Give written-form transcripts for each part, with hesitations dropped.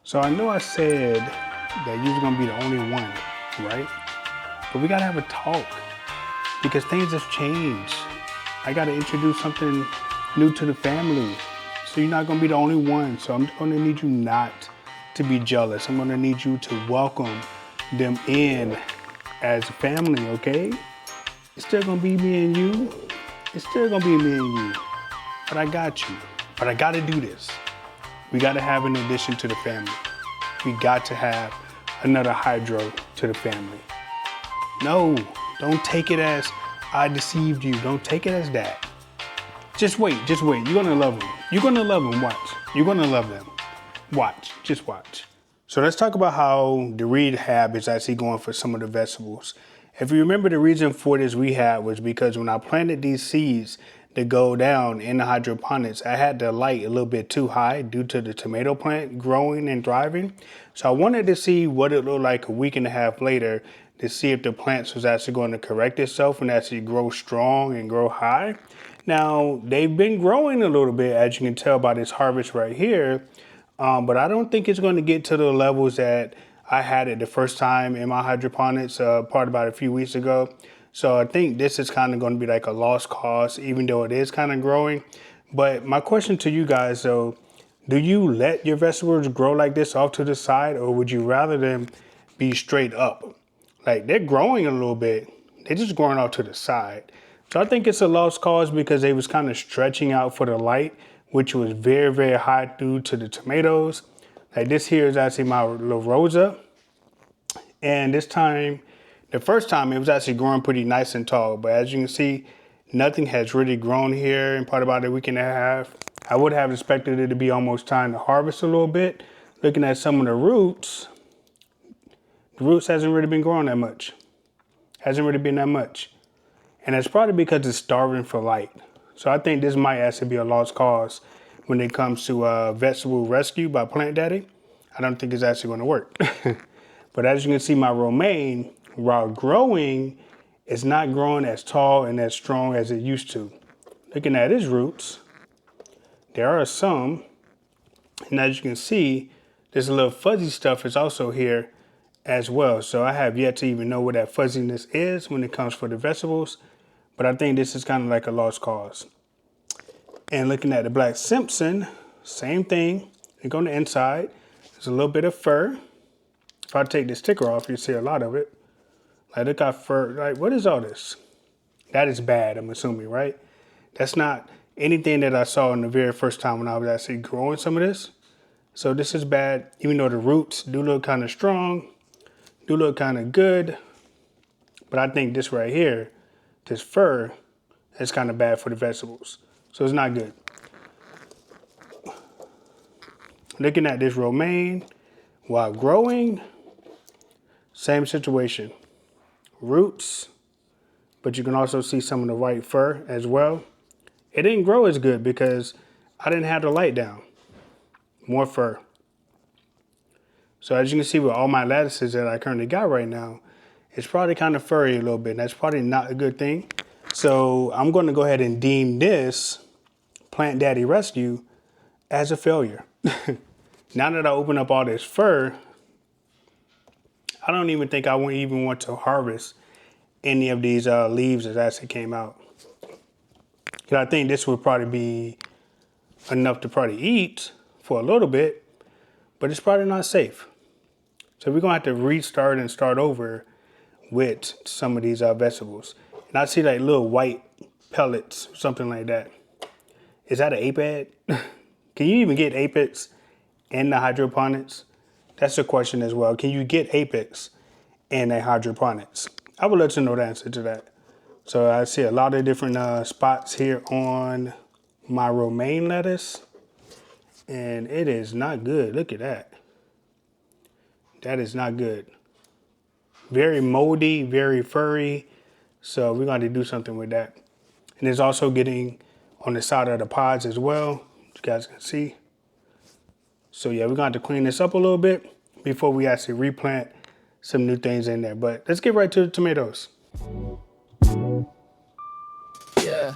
So I know I said that you're gonna be the only one, right? But we gotta have a talk because things have changed. I gotta introduce something new to the family. So you're not gonna be the only one. So I'm gonna need you not to be jealous. I'm gonna need you to welcome them in as a family, okay? It's still gonna be me and you. It's still gonna be me and you. But I got you. But I gotta do this. We gotta have an addition to the family. We got to have another hydro to the family. No, don't take it as I deceived you. Don't take it as that. Just wait, just wait. You're gonna love them. You're gonna love them, watch. You're gonna love them. Watch, just watch. So let's talk about how the rehab is actually going for some of the vegetables. If you remember, the reason for this rehab was because when I planted these seeds to go down in the hydroponics, I had the light a little bit too high due to the tomato plant growing and thriving. So I wanted to see what it looked like a week and a half later to see if the plants was actually going to correct itself and actually grow strong and grow high. Now, they've been growing a little bit, as you can tell by this harvest right here, but I don't think it's going to get to the levels that I had it the first time in my hydroponics, part about a few weeks ago. So I think this is kind of going to be like a lost cause, even though it is kind of growing. But my question to you guys though, do you let your vegetables grow like this off to the side, or would you rather them be straight up? Like, they're growing a little bit, they're just growing off to the side. So I think it's a lost cause because they was kind of stretching out for the light, which was very, very high due to the tomatoes. Like, this here is actually my La Rosa. And this time, the first time, it was actually growing pretty nice and tall. But as you can see, nothing has really grown here in part about a week and a half. I would have expected it to be almost time to harvest a little bit. Looking at some of the roots hasn't really been growing that much. Hasn't really been that much. And it's probably because it's starving for light. So I think this might actually be a lost cause when it comes to vegetable rescue by Plant Daddy. I don't think it's actually going to work. But as you can see, my romaine, while growing, is not growing as tall and as strong as it used to. Looking at its roots, there are some, and as you can see, this little fuzzy stuff is also here as well. So I have yet to even know what that fuzziness is when it comes for the vegetables, but I think this is kind of like a lost cause. And looking at the Black Simpson, same thing. Look on the inside, there's a little bit of fur. If I take the sticker off, you see a lot of it. Like, look how fur, like, what is all this? That is bad, I'm assuming, right? That's not anything that I saw in the very first time when I was actually growing some of this. So this is bad, even though the roots do look kind of strong, do look kind of good. But I think this right here, this fur, is kind of bad for the vegetables. So it's not good. Looking at this romaine, while growing, same situation. Roots, but you can also see some of the white fur as well. It didn't grow as good because I didn't have the light down. More fur. So as you can see with all my lettuces that I currently got right now, it's probably kind of furry a little bit. And that's probably not a good thing. So I'm going to go ahead and deem this Plant Daddy Rescue as a failure. Now that I open up all this fur, I don't even think I would even want to harvest any of these leaves that actually came out. Because I think this would probably be enough to probably eat for a little bit, but it's probably not safe. So we're gonna have to restart and start over with some of these vegetables. And I see like little white pellets, something like that. Is that an apid? Can you even get apids in the hydroponics? That's a question as well. Can you get apex in a hydroponics? I would let you know the answer to that. So I see a lot of different spots here on my romaine lettuce, and it is not good. Look at that. That is not good. Very moldy, very furry. So we're going to do something with that. And it's also getting on the side of the pods as well, you guys can see. So yeah, we're going to have to clean this up a little bit before we actually replant some new things in there. But let's get right to the tomatoes. Yeah.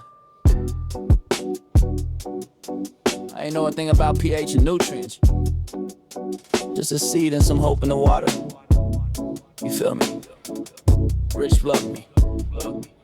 I ain't know a thing about pH and nutrients. Just a seed and some hope in the water. You feel me? Rich love me.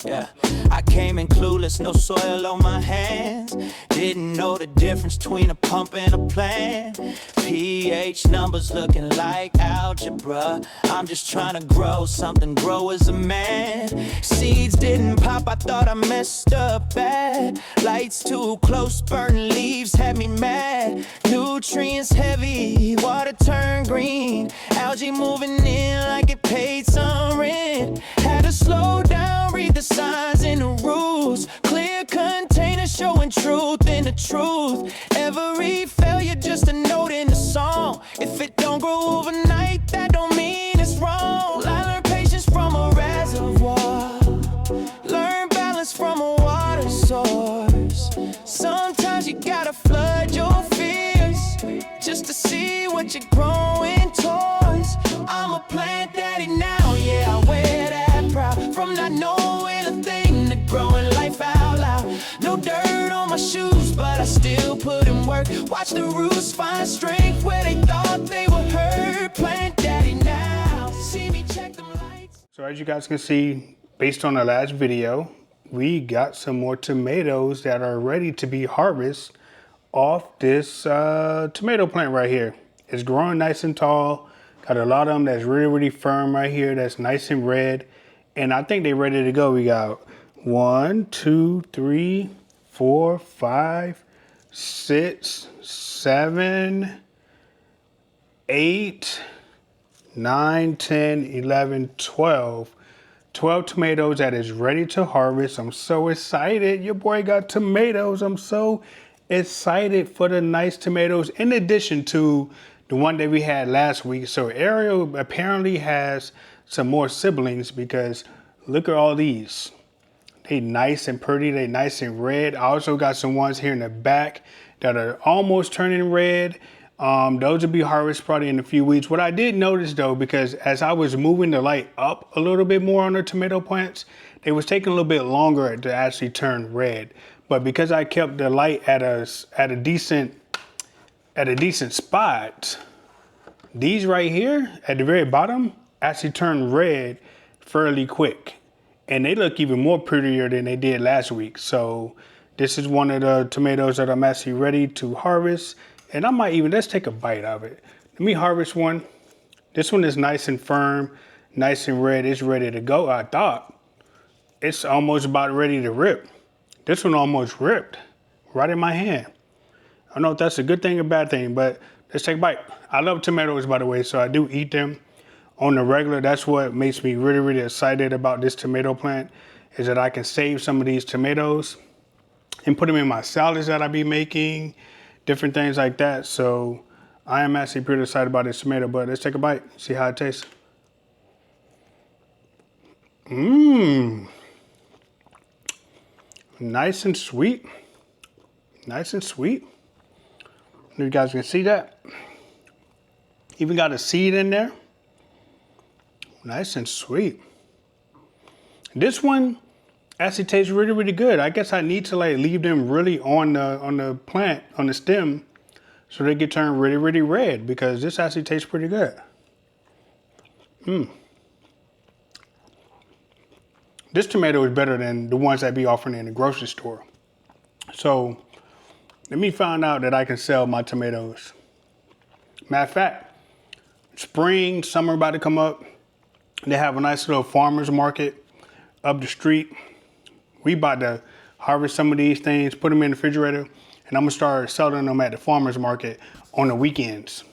Yeah, I came in clueless, no soil on my hands. Didn't know the difference between a pump and a plant. pH numbers looking like algebra. I'm just trying to grow something, grow as a man. Seeds didn't pop, I thought I messed up bad. Lights too close, burning leaves had me mad. Nutrients heavy, water turned green. Algae moving in like it paid some rent. Had to slow down, read the signs and the rules. Clear container showing truth in the truth. Every failure just a note in the song. If it don't grow overnight, that don't mean it's wrong. I learned patience from a reservoir. Learn balance from a water source. Sometimes you gotta flood your fears just to see what you're growing towards. I'm a plant daddy now, yeah, I wear that proud. From not knowing a thing to growing life out loud. No dirt on my shoes, but I still put in work. Watch the roots find strength where they thought they were hurt. Plant daddy now, see me check them lights. So as you guys can see, based on the last video, we got some more tomatoes that are ready to be harvested off this tomato plant right here. It's growing nice and tall. Got a lot of them that's really, really firm right here. That's nice and red. And I think they're ready to go. We got 1, 2, 3, 4, 5, 6, 7, 8, 9, 10, 11, 12. 12 tomatoes that is ready to harvest. I'm so excited. Your boy got tomatoes. I'm so excited for the nice tomatoes in addition to the one that we had last week. So Ariel apparently has some more siblings because look at all these. They nice and pretty. They nice and red. I also got some ones here in the back that are almost turning red. Those will be harvested probably in a few weeks. What I did notice though, because as I was moving the light up a little bit more on the tomato plants, they was taking a little bit longer to actually turn red. But because I kept the light at a decent spot, these right here at the very bottom actually turn red fairly quick. And they look even more prettier than they did last week. So this is one of the tomatoes that I'm actually ready to harvest. And I might even, let's take a bite of it. Let me harvest one. This one is nice and firm, nice and red. It's ready to go. I thought it's almost about ready to rip. This one almost ripped right in my hand. I don't know if that's a good thing or bad thing, but let's take a bite. I love tomatoes, by the way, so I do eat them on the regular. That's what makes me really, really excited about this tomato plant is that I can save some of these tomatoes and put them in my salads that I be making, different things like that. So I am actually pretty excited about this tomato, but let's take a bite, see how it tastes. Nice and sweet. Nice and sweet. You guys can see that. Even got a seed in there. Nice and sweet. This one actually tastes really, really good. I guess I need to like leave them really on the plant, on the stem, so they get turned really, really red because this actually tastes pretty good. This tomato is better than the ones that be offering in the grocery store. So let me find out that I can sell my tomatoes. Matter of fact, spring, summer about to come up. They have a nice little farmer's market up the street. We about to harvest some of these things, put them in the refrigerator, and I'm gonna start selling them at the farmer's market on the weekends.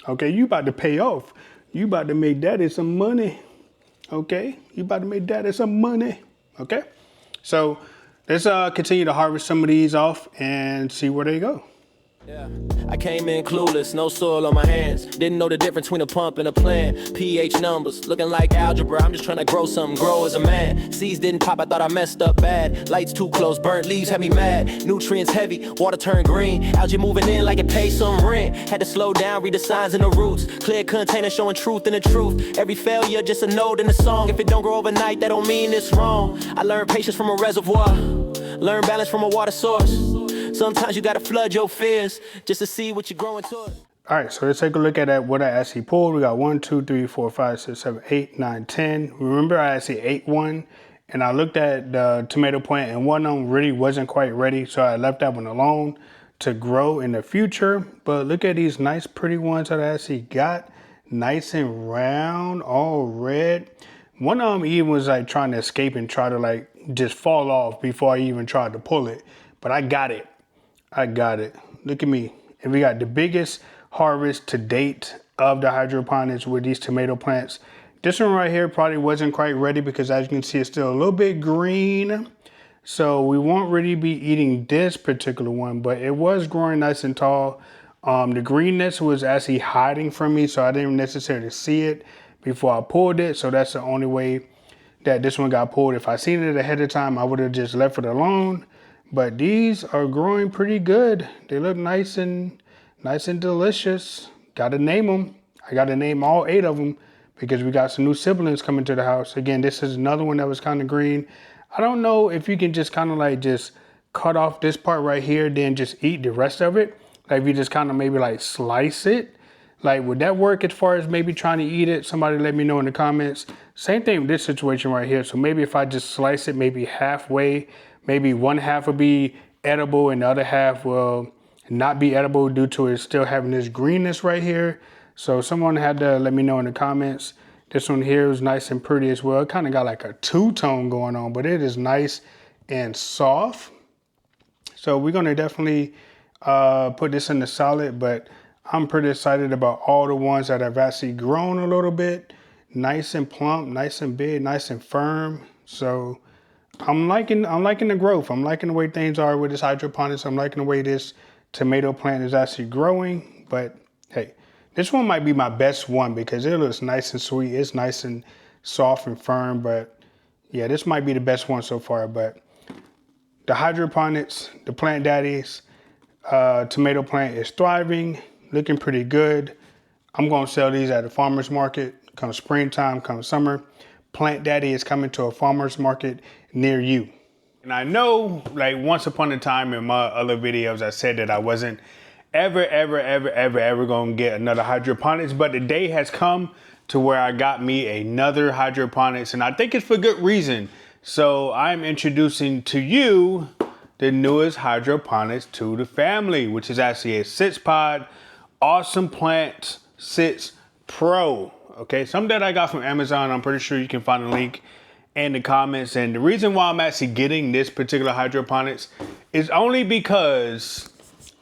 Okay, you about to pay off. You about to make daddy some money. Okay, you about to make daddy some money. Okay, so let's continue to harvest some of these off and see where they go. Yeah, I came in clueless, no soil on my hands. Didn't know the difference between a pump and a plant. pH numbers, looking like algebra. I'm just trying to grow something, grow as a man. Seeds didn't pop, I thought I messed up bad. Lights too close, burnt leaves had me mad. Nutrients heavy, water turned green. Algae moving in like it paid some rent. Had to slow down, read the signs and the roots. Clear container showing truth in the truth. Every failure just a note in the song. If it don't grow overnight, that don't mean it's wrong. I learned patience from a reservoir. Learn balance from a water source. Sometimes you gotta flood your fears just to see what you're growing toward. All right, so let's take a look at what I actually pulled. We got 1, 2, 3, 4, 5, 6, 7, 8, 9, 10. Remember, I actually ate one, and I looked at the tomato plant, and one of them really wasn't quite ready, so I left that one alone to grow in the future. But look at these nice, pretty ones that I actually got, nice and round, all red. One of them even was like trying to escape and try to like just fall off before I even tried to pull it, but I got it. I got it. Look at me. And we got the biggest harvest to date of the hydroponics with these tomato plants. This one right here probably wasn't quite ready because as you can see, it's still a little bit green. So we won't really be eating this particular one, but it was growing nice and tall. The greenness was actually hiding from me, so I didn't necessarily see it before I pulled it. So that's the only way that this one got pulled. If I seen it ahead of time, I would have just left it alone. But these are growing pretty good. They look nice and delicious. Gotta name them. I gotta name all 8 of them because we got some new siblings coming to the house. Again, this is another one that was kind of green. I don't know if you can just kind of like just cut off this part right here, then just eat the rest of it. Like if you just kind of maybe like slice it. Like, would that work as far as maybe trying to eat it? Somebody let me know in the comments. Same thing with this situation right here. So maybe if I just slice it maybe halfway, maybe one half will be edible and the other half will not be edible due to it still having this greenness right here. So someone had to let me know in the comments. This one here is nice and pretty as well. It kind of got like a two-tone going on, but it is nice and soft. So we're gonna definitely put this in the salad, but I'm pretty excited about all the ones that have actually grown a little bit. Nice and plump, nice and big, nice and firm. So I'm liking the growth. I'm liking the way things are with this hydroponics. I'm liking the way this tomato plant is actually growing. But hey, this one might be my best one because it looks nice and sweet. It's nice and soft and firm. But yeah, this might be the best one so far. But the hydroponics, the Plant Daddies tomato plant is thriving. Looking pretty good. I'm gonna sell these at the farmer's market come springtime, come summer. Plant Daddy is coming to a farmer's market near you. And I know, like once upon a time in my other videos, I said that I wasn't ever gonna get another hydroponics, but the day has come to where I got me another hydroponics, and I think it's for good reason. So I'm introducing to you the newest hydroponics to the family, which is actually a 6-pod Awesome Plant 6 Pro. Okay, something that I got from Amazon. I'm pretty sure you can find a link in the comments. And the reason why I'm actually getting this particular hydroponics is only because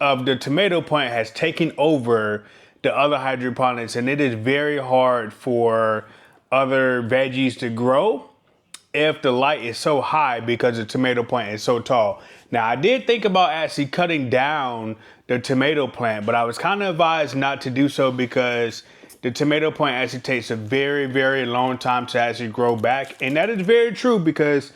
of the tomato plant has taken over the other hydroponics, and it is very hard for other veggies to grow if the light is so high because the tomato plant is so tall. Now, I did think about actually cutting down the tomato plant, but I was kind of advised not to do so because the tomato plant actually takes a very long time to actually grow back. And that is very true because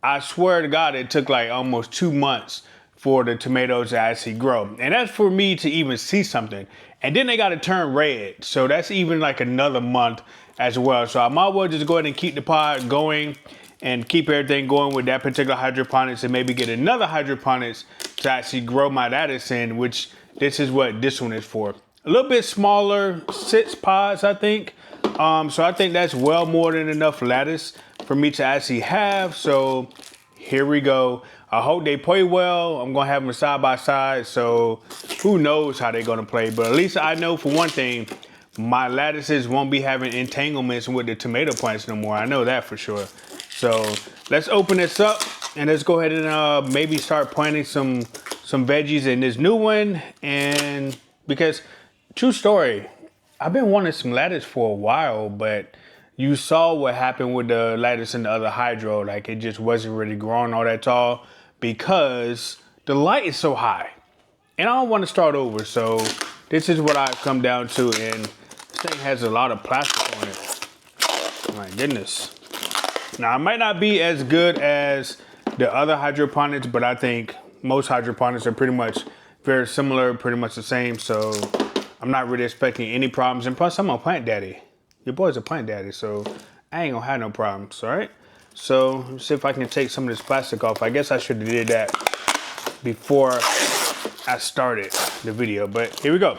I swear to God, it took like almost 2 months for the tomatoes to actually grow. And that's for me to even see something. And then they got to turn red. So that's even like another month as well. So I might well just go ahead and keep the pod going and keep everything going with that particular hydroponics and maybe get another hydroponics to actually grow my lettuce in, which this is what this one is for. A little bit smaller, 6 pods, I think. So I think that's well more than enough lettuce for me to actually have. So here we go. I hope they play well. I'm gonna have them side by side. So who knows how they're gonna play, but at least I know for one thing, my lettuces won't be having entanglements with the tomato plants no more. I know that for sure. So let's open this up and let's go ahead and maybe start planting some veggies in this new one. And because true story, I've been wanting some lettuce for a while, but you saw what happened with the lettuce in the other hydro. Like it just wasn't really growing all that tall because the light is so high. And I don't want to start over. So this is what I've come down to. And this thing has a lot of plastic on it. My goodness. Now, it might not be as good as the other hydroponics, but I think most hydroponics are pretty much very similar, pretty much the same. So I'm not really expecting any problems. And plus, I'm a plant daddy. Your boy's a plant daddy, so I ain't gonna have no problems, all right? So let's see if I can take some of this plastic off. I guess I should have did that before I started the video, but here we go.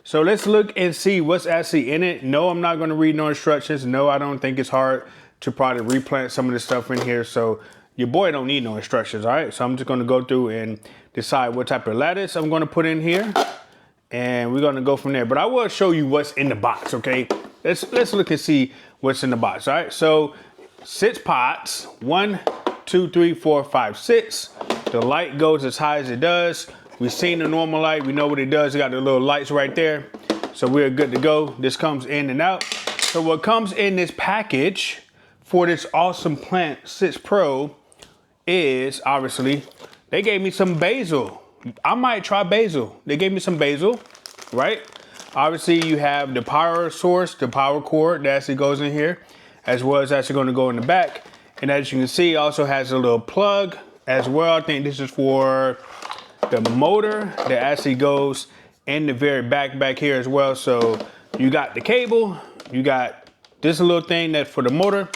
So let's look and see what's actually in it. No, I'm not going to read no instructions. No, I don't think it's hard to probably replant some of this stuff in here. So your boy don't need no instructions, all right? So I'm just going to go through and decide what type of lettuce I'm going to put in here. And we're going to go from there. But I will show you what's in the box, okay? Let's look and see what's in the box, all right? So 6 pots, 1, 2, 3, 4, 5, 6. The light goes as high as it does. We've seen the normal light. We know what it does. It got the little lights right there. So we're good to go. This comes in and out. So what comes in this package for this awesome Plant 6 Pro is, obviously, they gave me some basil. I might try basil. They gave me some basil, right? Obviously, you have the power source, the power cord that actually goes in here, as well as actually going to go in the back. And as you can see, it also has a little plug as well. I think this is for the motor that actually goes in the very back here as well. So you got the cable, you got this little thing that's for the motor,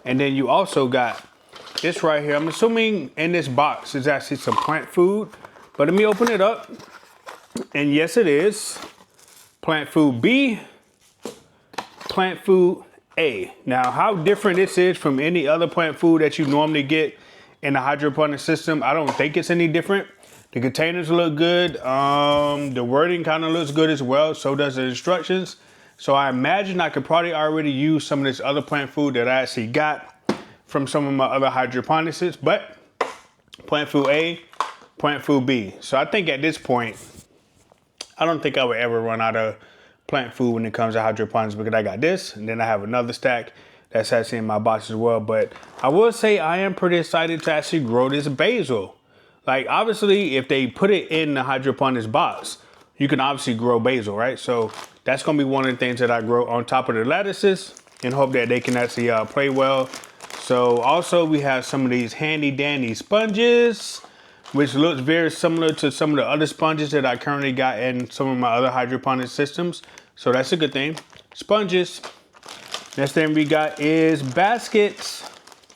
and then you also got this right here. I'm assuming in this box is actually some plant food, but let me open it up. And yes, it is plant food B, plant food A. Now, how different this is from any other plant food that you normally get in the hydroponic system, I don't think it's any different. The containers look good. The wording kind of looks good as well. So does the instructions. So I imagine I could probably already use some of this other plant food that I actually got from some of my other hydroponics, but plant food A, plant food B. So I think at this point, I don't think I would ever run out of plant food when it comes to hydroponics, because I got this, and then I have another stack that's actually in my box as well. But I will say I am pretty excited to actually grow this basil. Like, obviously, if they put it in the hydroponics box, you can obviously grow basil, right? So that's going to be one of the things that I grow on top of the lettuces and hope that they can actually play well. So also we have some of these handy dandy sponges, which looks very similar to some of the other sponges that I currently got in some of my other hydroponic systems. So that's a good thing. Sponges. Next thing we got is baskets.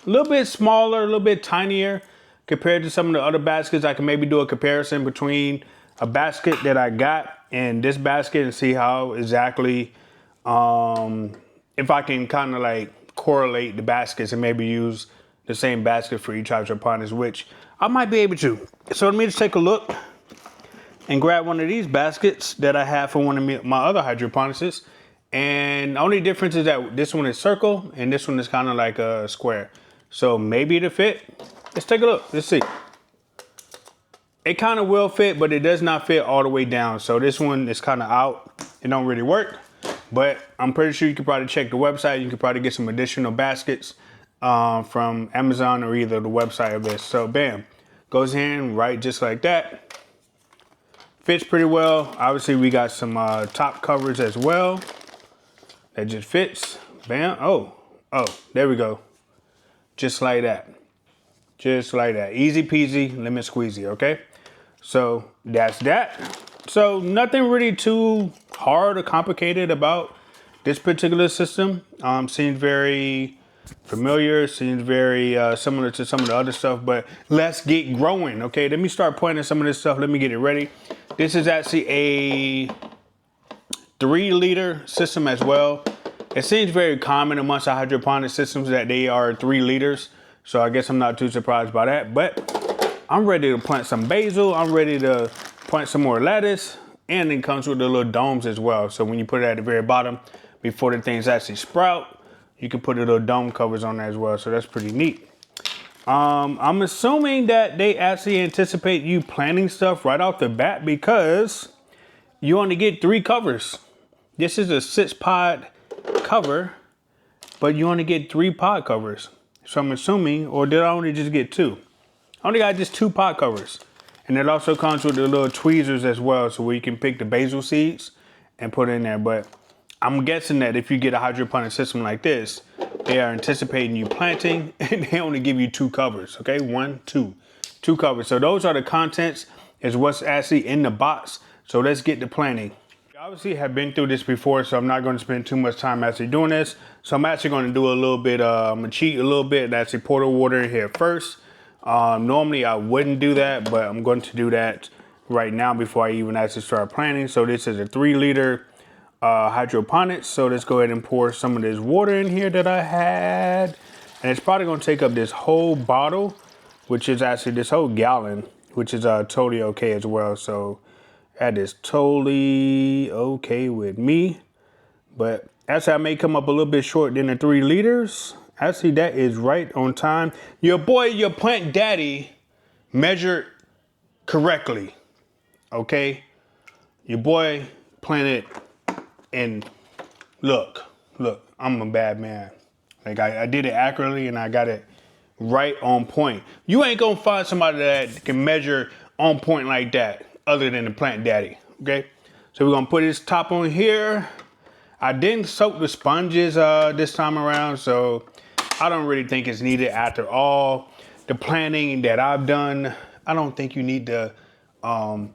A little bit smaller, a little bit tinier compared to some of the other baskets. I can maybe do a comparison between a basket that I got and this basket and see how exactly, if I can kind of like correlate the baskets and maybe use the same basket for each hydroponics, which I might be able to. So let me just take a look and grab one of these baskets that I have for one of my other hydroponics. And the only difference is that this one is circle and this one is kind of like a square. So maybe it'll fit. Let's take a look. Let's see. It kind of will fit, but it does not fit all the way down. So this one is kind of out. It don't really work. But I'm pretty sure you could probably check the website. You could probably get some additional baskets from Amazon or either the website of this. So bam, goes in right just like that. Fits pretty well. Obviously we got some top covers as well. That just fits. Bam. Oh, there we go. Just like that. Just like that. Easy peasy, lemon squeezy, okay? So that's that. So nothing really too hard or complicated about this particular system. Seems very familiar, seems very similar to some of the other stuff, but let's get growing, okay? Let me start pointing some of this stuff. Let me get it ready. This is actually a 3-liter system as well. It seems very common amongst the hydroponic systems that they are 3 liters. So I guess I'm not too surprised by that, but I'm ready to plant some basil. I'm ready to plant some more lettuce, and it comes with the little domes as well. So when you put it at the very bottom, before the things actually sprout, you can put the little dome covers on there as well. So that's pretty neat. I'm assuming that they actually anticipate you planting stuff right off the bat because you only get 3 covers. This is a 6-pod cover, but you only get 3 pod covers. So I'm assuming, or did I only just get 2? I only got just 2 pot covers. And it also comes with the little tweezers as well, so where you can pick the basil seeds and put it in there. But I'm guessing that if you get a hydroponic system like this, they are anticipating you planting, and they only give you 2 covers, okay? 1, 2. 2 covers. So those are the contents, is what's actually in the box. So let's get to planting. I obviously have been through this before, so I'm not going to spend too much time actually doing this. So I'm actually going to do a little bit, I'm going to cheat a little bit and actually pour the water in here first. Normally I wouldn't do that, but I'm going to do that right now before I even actually start planting. So this is a 3-liter hydroponics. So let's go ahead and pour some of this water in here that I had. And it's probably gonna take up this whole bottle, which is actually this whole gallon, which is totally okay as well. So that is totally okay with me. But actually I may come up a little bit short than the 3 liters. Actually, that is right on time. Your boy, your plant daddy, measured correctly, okay? Your boy planted, and look, I'm a bad man. Like I did it accurately and I got it right on point. You ain't gonna find somebody that can measure on point like that other than the plant daddy, okay? So we're gonna put this top on here. I didn't soak the sponges this time around, so I don't really think it's needed. After all the planting that I've done, I don't think you need to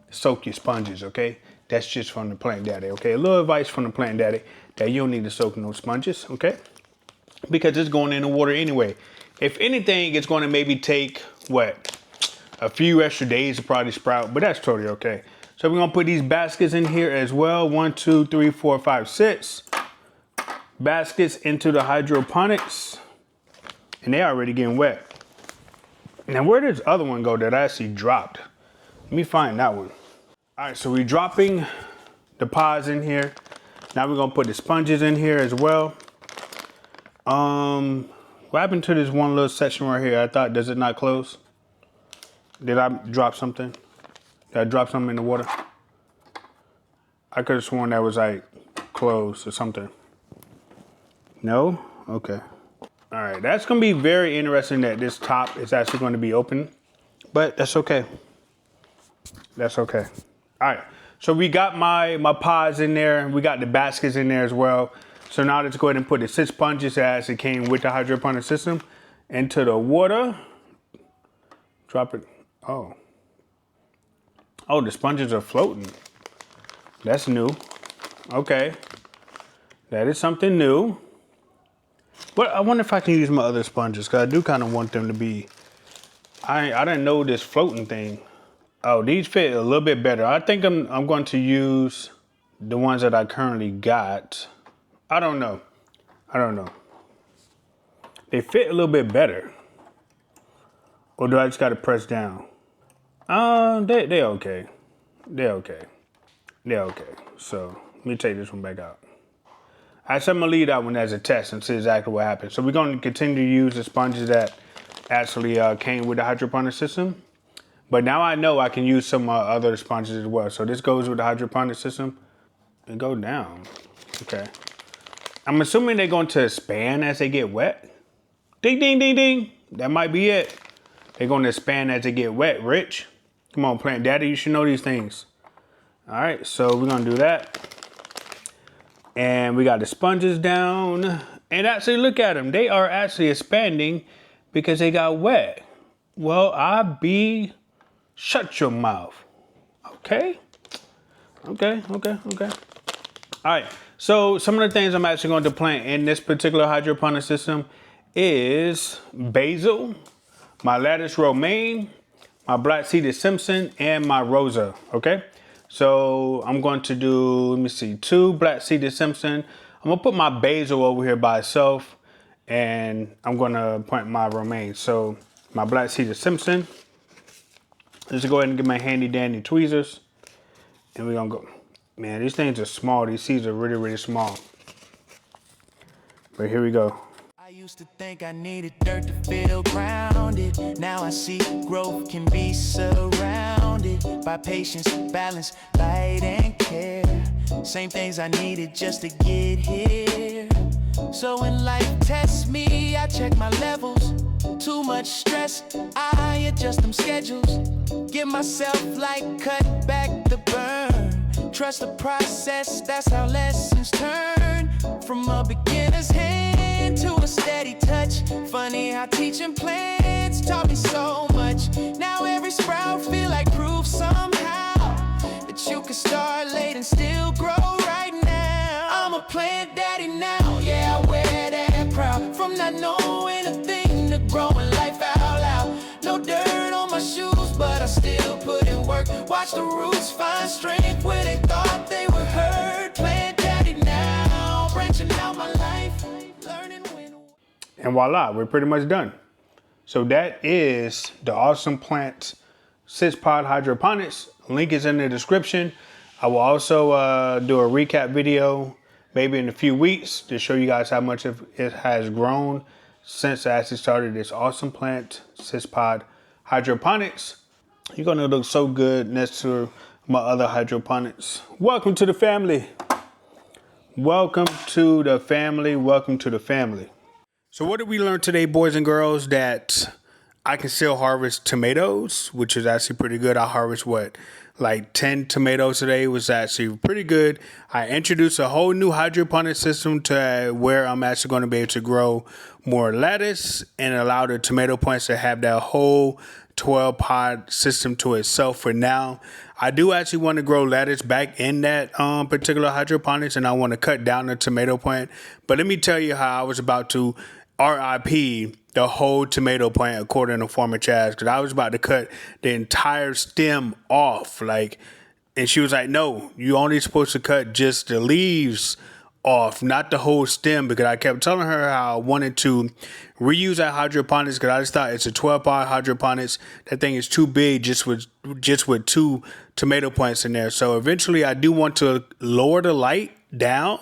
soak your sponges, okay? That's just from the plant daddy, okay? A little advice from the plant daddy that you don't need to soak no sponges, okay? Because it's going in the water anyway. If anything, it's going to maybe take, what, a few extra days to probably sprout, but that's totally okay. So we're going to put these baskets in here as well. 1, 2, 3, 4, 5, 6 baskets into the hydroponics. And they already getting wet. Now, where did this other one go that I actually dropped? Let me find that one. All right, so we're dropping the pods in here. Now we're going to put the sponges in here as well. What happened to this one little section right here? I thought, does it not close? Did I drop something? Did I drop something in the water? I could have sworn that was like closed or something. No? Okay. All right, that's gonna be very interesting that this top is actually going to be open, but that's okay. That's okay. All right, so we got my pods in there. We got the baskets in there as well. So now let's go ahead and put the 6 sponges as it came with the hydroponic system into the water. Drop it. Oh, the sponges are floating. That's new. Okay, that is something new. But I wonder if I can use my other sponges, because I do kind of want them to be, I didn't know this floating thing. Oh, these fit a little bit better. I think I'm going to use the ones that I currently got. I don't know. They fit a little bit better. Or do I just got to press down? They okay. They're okay. So let me take this one back out. I'm gonna leave that one as a test and see exactly what happens. So we're gonna continue to use the sponges that actually came with the hydroponic system. But now I know I can use some other sponges as well. So this goes with the hydroponic system and go down. Okay. I'm assuming they're going to expand as they get wet. Ding, ding, ding, ding. That might be it. They're going to expand as they get wet, Rich. Come on, plant daddy, you should know these things. All right, so we're going to do that. And we got the sponges down. And actually, look at them. They are actually expanding because they got wet. Well, shut your mouth. Okay. All right. So some of the things I'm actually going to plant in this particular hydroponic system is basil, my lettuce romaine, my black seeded Simpson, and my rosa. Okay. So I'm going to do, let me see, 2 black seeded Simpson. I'm gonna put my basil over here by itself, and I'm gonna plant my romaine. So my black seeded Simpson. Let's go ahead and get my handy dandy tweezers, and we're gonna go. Man, these things are small. These seeds are really, really small. But here we go. I used to think I needed dirt to feel grounded. Now I see growth can be surrounded by patience, balance, light, and care. Same things I needed just to get here. So when life tests me, I check my levels. Too much stress, I adjust them schedules. Give myself light, cut back the burn. Trust the process, that's how lessons turn. From a beginner's hand to a steady touch. Funny how teaching plants taught me so much. Now every sprout feel like proof somehow that you can start late and still grow right now. I'm a plant daddy now, yeah, I wear that proud. From not knowing a thing to growing life out loud. No dirt on my shoes, but I still put in work. Watch the roots find strength where they thought they were hurt. Plant daddy now, branching out my life, learning when. And voila, we're pretty much done. So that is the Awesome Plant 6-pod hydroponics. Link is in the description. I will also do a recap video maybe in a few weeks to show you guys how much it has grown since I actually started this Awesome Plant 6-pod hydroponics. You're gonna look so good next to my other hydroponics. Welcome to the family. Welcome to the family. Welcome to the family. So what did we learn today, boys and girls? That I can still harvest tomatoes, which is actually pretty good. I harvest like 10 tomatoes today, was actually pretty good. I introduced a whole new hydroponic system to where I'm actually going to be able to grow more lettuce and allow the tomato plants to have that whole 12-pod system to itself for now. I do actually want to grow lettuce back in that particular hydroponics, and I want to cut down the tomato plant. But let me tell you how I was about to RIP the whole tomato plant, according to Farmer Chaz, because I was about to cut the entire stem off. And she was like, no, you only supposed to cut just the leaves off, not the whole stem, because I kept telling her how I wanted to reuse that hydroponics, because I just thought it's a 12-pod hydroponics. That thing is too big just with 2 tomato plants in there. So eventually I do want to lower the light down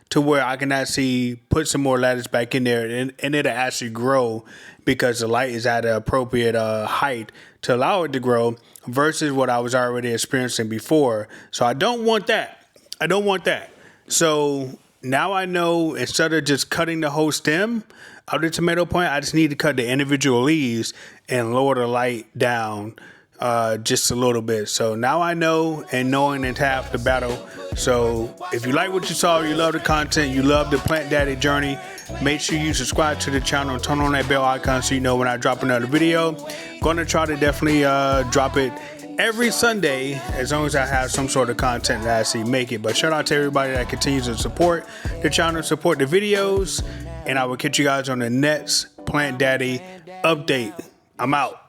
to where I can actually put some more lettuce back in there, and it'll actually grow because the light is at an appropriate height to allow it to grow versus what I was already experiencing before. So I don't want that. So now I know, instead of just cutting the whole stem of the tomato plant, I just need to cut the individual leaves and lower the light down just a little bit. So now I know, and knowing is half the battle. So if you like what you saw, you love the content, you love the Plant Daddy journey, make sure you subscribe to the channel and turn on that bell icon so you know when I drop another video. Gonna try to definitely drop it every Sunday, as long as I have some sort of content to actually make it. But shout out to everybody that continues to support the channel, support the videos, and I will catch you guys on the next Plant Daddy update. I'm out.